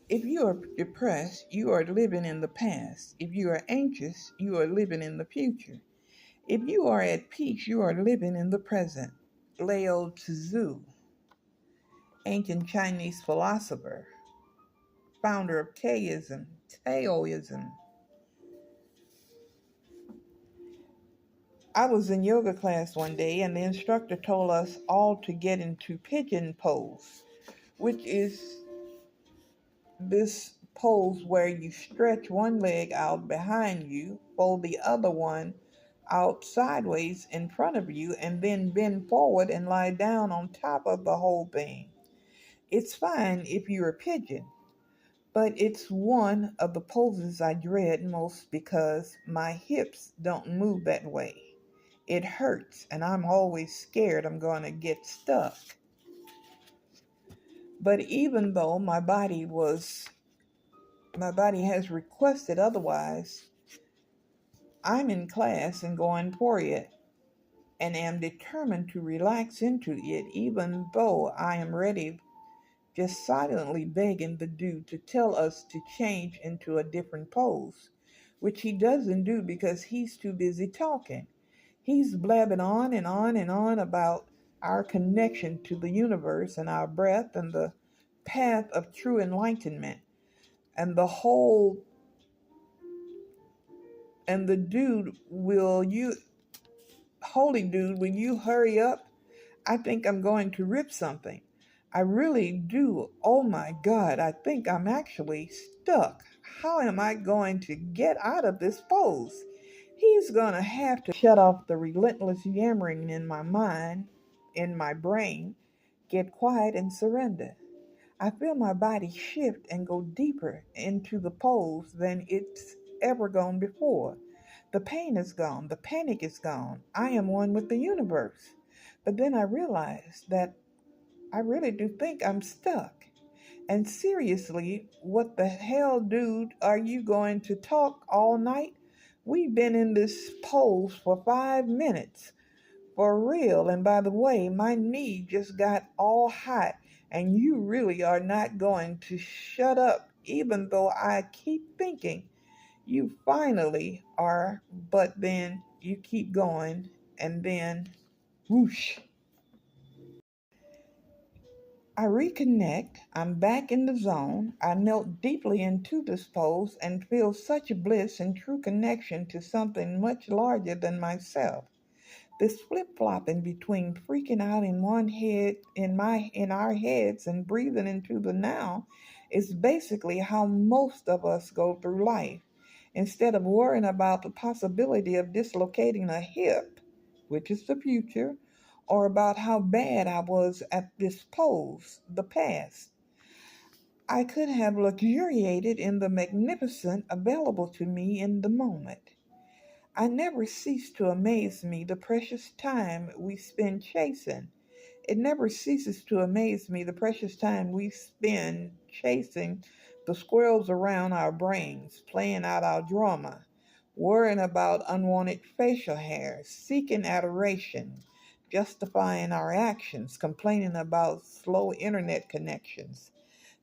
If you are depressed, you are living in the past. If you are anxious, you are living in the future. If you are at peace, you are living in the present. Lao Tzu, ancient Chinese philosopher, founder of Taoism. I was in yoga class one day and the instructor told us all to get into pigeon pose, which is this pose where you stretch one leg out behind you, fold the other one out sideways in front of you, and then bend forward and lie down on top of the whole thing. It's fine if you're a pigeon, but it's one of the poses I dread most because my hips don't move that way. It hurts, and I'm always scared I'm going to get stuck. But even though my body has requested otherwise, I'm in class and going for it and am determined to relax into it, even though I am ready, just silently begging the dude to tell us to change into a different pose, which he doesn't do because he's too busy talking. He's blabbing on and on and on about our connection to the universe and our breath and the path of true enlightenment and the whole and the dude will you holy dude, will you hurry up? I think I'm going to rip something. I really do. Oh my God, I think I'm actually stuck. How am I going to get out of this pose? He's going to have to shut off the relentless yammering in my mind, in my brain, get quiet and surrender. I feel my body shift and go deeper into the pose than it's ever gone before. The pain is gone, the panic is gone. I am one with the universe. But then I realized that I really do think I'm stuck. And seriously, what the hell, dude, are you going to talk all night? We've been in this pose for 5 minutes. For real. And by the way, my knee just got all hot, and you really are not going to shut up, even though I keep thinking you finally are, but then you keep going, and then whoosh. I reconnect. I'm back in the zone. I melt deeply into this pose and feel such bliss and true connection to something much larger than myself. This flip-flopping between freaking out in one head in our heads and breathing into the now is basically how most of us go through life. Instead of worrying about the possibility of dislocating a hip, which is the future, or about how bad I was at this pose, the past, I could have luxuriated in the magnificent available to me in the moment. I never cease to amaze me the precious time we spend chasing. It never ceases to amaze me the precious time we spend chasing the squirrels around our brains, playing out our drama, worrying about unwanted facial hair, seeking adoration, justifying our actions, complaining about slow internet connections,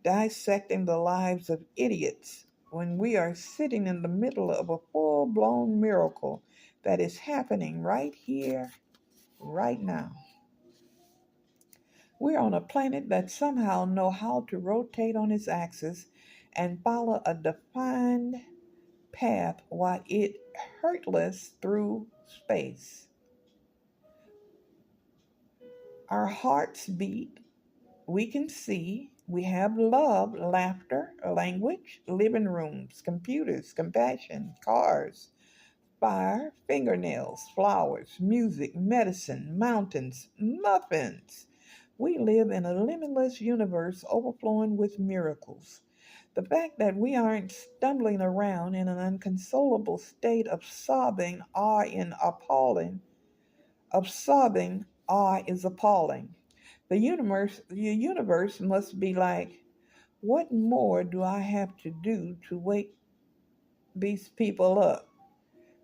dissecting the lives of idiots when we are sitting in the middle of a full blown miracle that is happening right here, right now. We're on a planet that somehow know how to rotate on its axis and follow a defined path while it hurtless through space. Our hearts beat, we can see, we have love, laughter, language, living rooms, computers, compassion, cars, fire, fingernails, flowers, music, medicine, mountains, muffins. We live in a limitless universe overflowing with miracles. The fact that we aren't stumbling around in an inconsolable state of sobbing awe is appalling. The universe must be like, what more do I have to do to wake these people up?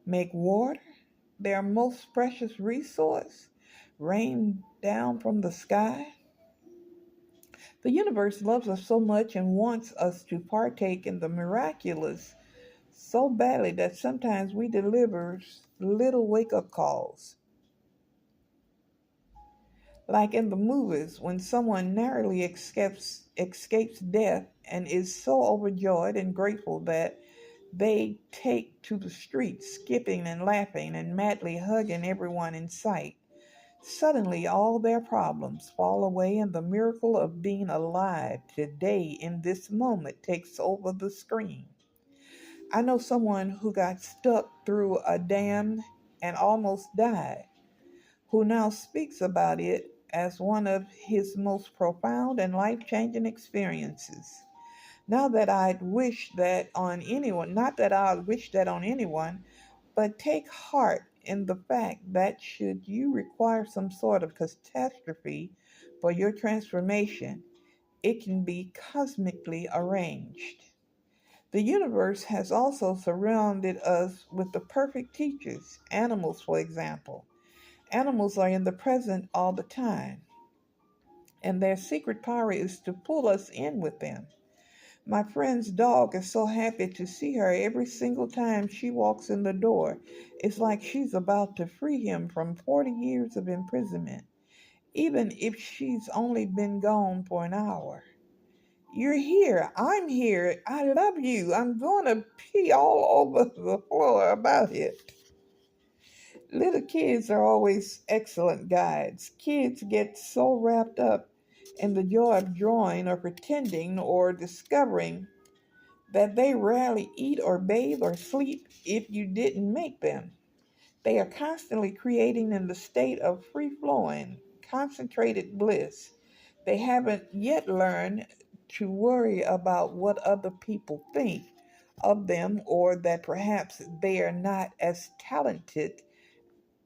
Make water their most precious resource rain down from the sky? The universe loves us so much and wants us to partake in the miraculous so badly that sometimes we deliver little wake up calls. Like in the movies, when someone narrowly escapes death and is so overjoyed and grateful that they take to the streets, skipping and laughing and madly hugging everyone in sight. Suddenly, all their problems fall away, and the miracle of being alive today in this moment takes over the screen. I know someone who got stuck through a dam and almost died, who now speaks about it as one of his most profound and life changing experiences. Now that I'd wish that on anyone, not that I would wish that on anyone, but take heart in the fact that should you require some sort of catastrophe for your transformation, it can be cosmically arranged. The universe has also surrounded us with the perfect teachers, animals, for example. Animals are in the present all the time, and their secret power is to pull us in with them. My friend's dog is so happy to see her every single time she walks in the door. It's like she's about to free him from 40 years of imprisonment, even if she's only been gone for an hour. You're here. I'm here. I love you. I'm going to pee all over the floor about it. Little kids are always excellent guides. Kids get so wrapped up in the joy of drawing or pretending or discovering that they rarely eat or bathe or sleep if you didn't make them. They are constantly creating in the state of free flowing, concentrated bliss. They haven't yet learned to worry about what other people think of them or that perhaps they are not as talented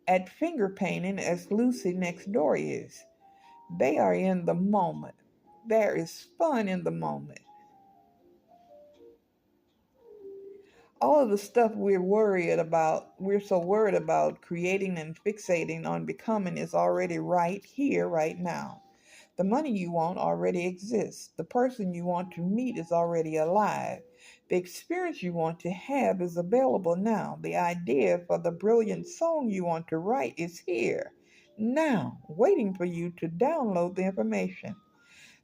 at finger painting as Lucy next door is. They are in the moment. There is fun in the moment. All of the stuff we're so worried about creating and fixating on becoming is already right here, right now. The money you want already exists. The person you want to meet is already alive. The experience you want to have is available now. The idea for the brilliant song you want to write is here, now, waiting for you to download the information.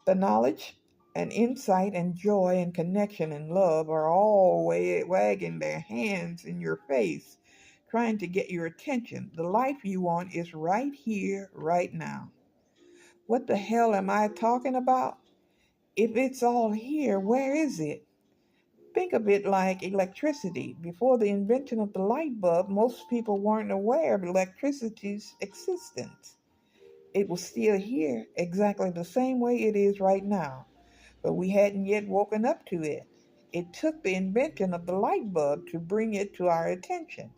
The knowledge and insight and joy and connection and love are all wagging their hands in your face, trying to get your attention. The life you want is right here, right now. What the hell am I talking about? If it's all here, where is it? Think of it like electricity. Before the invention of the light bulb, most people weren't aware of electricity's existence. It was still here, exactly the same way it is right now, but we hadn't yet woken up to it. It took the invention of the light bulb to bring it to our attention.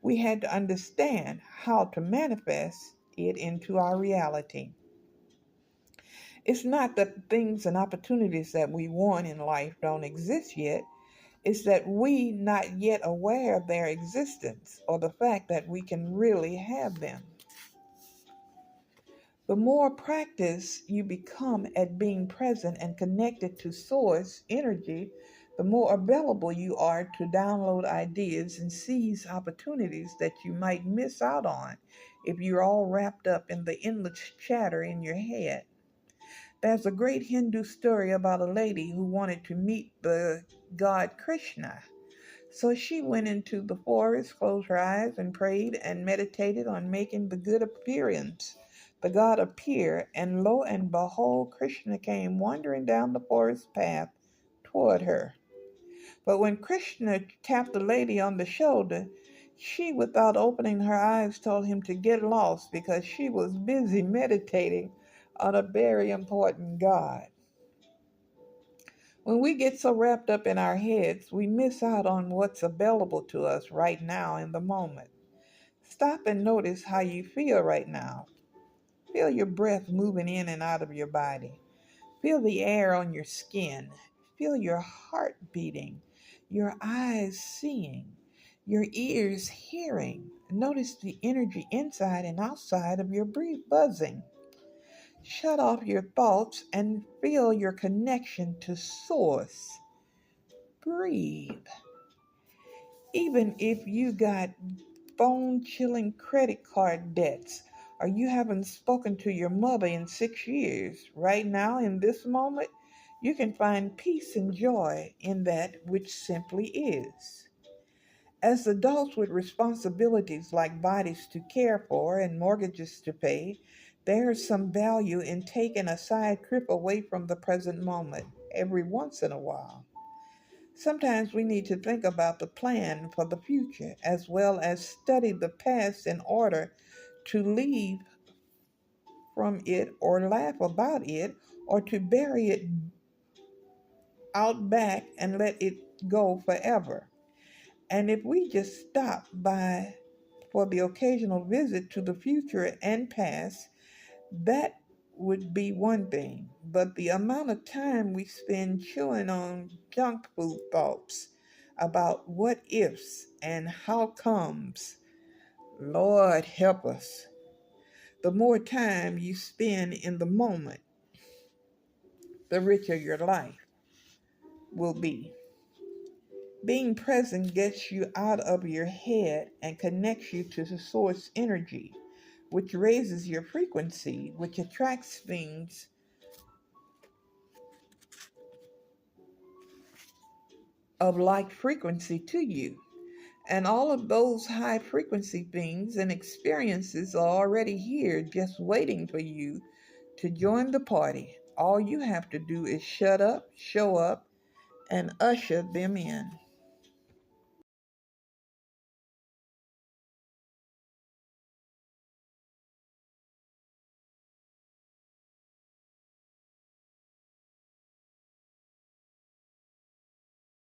We had to understand how to manifest it into our reality. It's not that the things and opportunities that we want in life don't exist yet. It's that we not yet aware of their existence or the fact that we can really have them. The more practice you become at being present and connected to source energy, the more available you are to download ideas and seize opportunities that you might miss out on if you're all wrapped up in the endless chatter in your head. There's a great Hindu story about a lady who wanted to meet the god Krishna. So she went into the forest, closed her eyes, and prayed and meditated on making the good appearance. The god appeared, and lo and behold, Krishna came wandering down the forest path toward her. But when Krishna tapped the lady on the shoulder, she, without opening her eyes, told him to get lost because she was busy meditating on a very important god. When we get so wrapped up in our heads, we miss out on what's available to us right now in the moment. Stop and notice how you feel right now. Feel your breath moving in and out of your body. Feel the air on your skin. Feel your heart beating, your eyes seeing, your ears hearing. Notice the energy inside and outside of your breath buzzing. Shut off your thoughts and feel your connection to Source. Breathe. Even if you got bone chilling credit card debts or you haven't spoken to your mother in 6 years, right now in this moment, you can find peace and joy in that which simply is. As adults with responsibilities like bodies to care for and mortgages to pay, there is some value in taking a side trip away from the present moment every once in a while. Sometimes we need to think about the plan for the future as well as study the past in order to leave from it or laugh about it or to bury it out back and let it go forever. And if we just stop by for the occasional visit to the future and past, that would be one thing. But the amount of time we spend chewing on junk food thoughts about what ifs and how comes, Lord help us. The more time you spend in the moment, the richer your life will be. Being present gets you out of your head and connects you to the source energy, which raises your frequency, which attracts things of like frequency to you. And all of those high frequency things and experiences are already here just waiting for you to join the party. All you have to do is shut up, show up, and usher them in.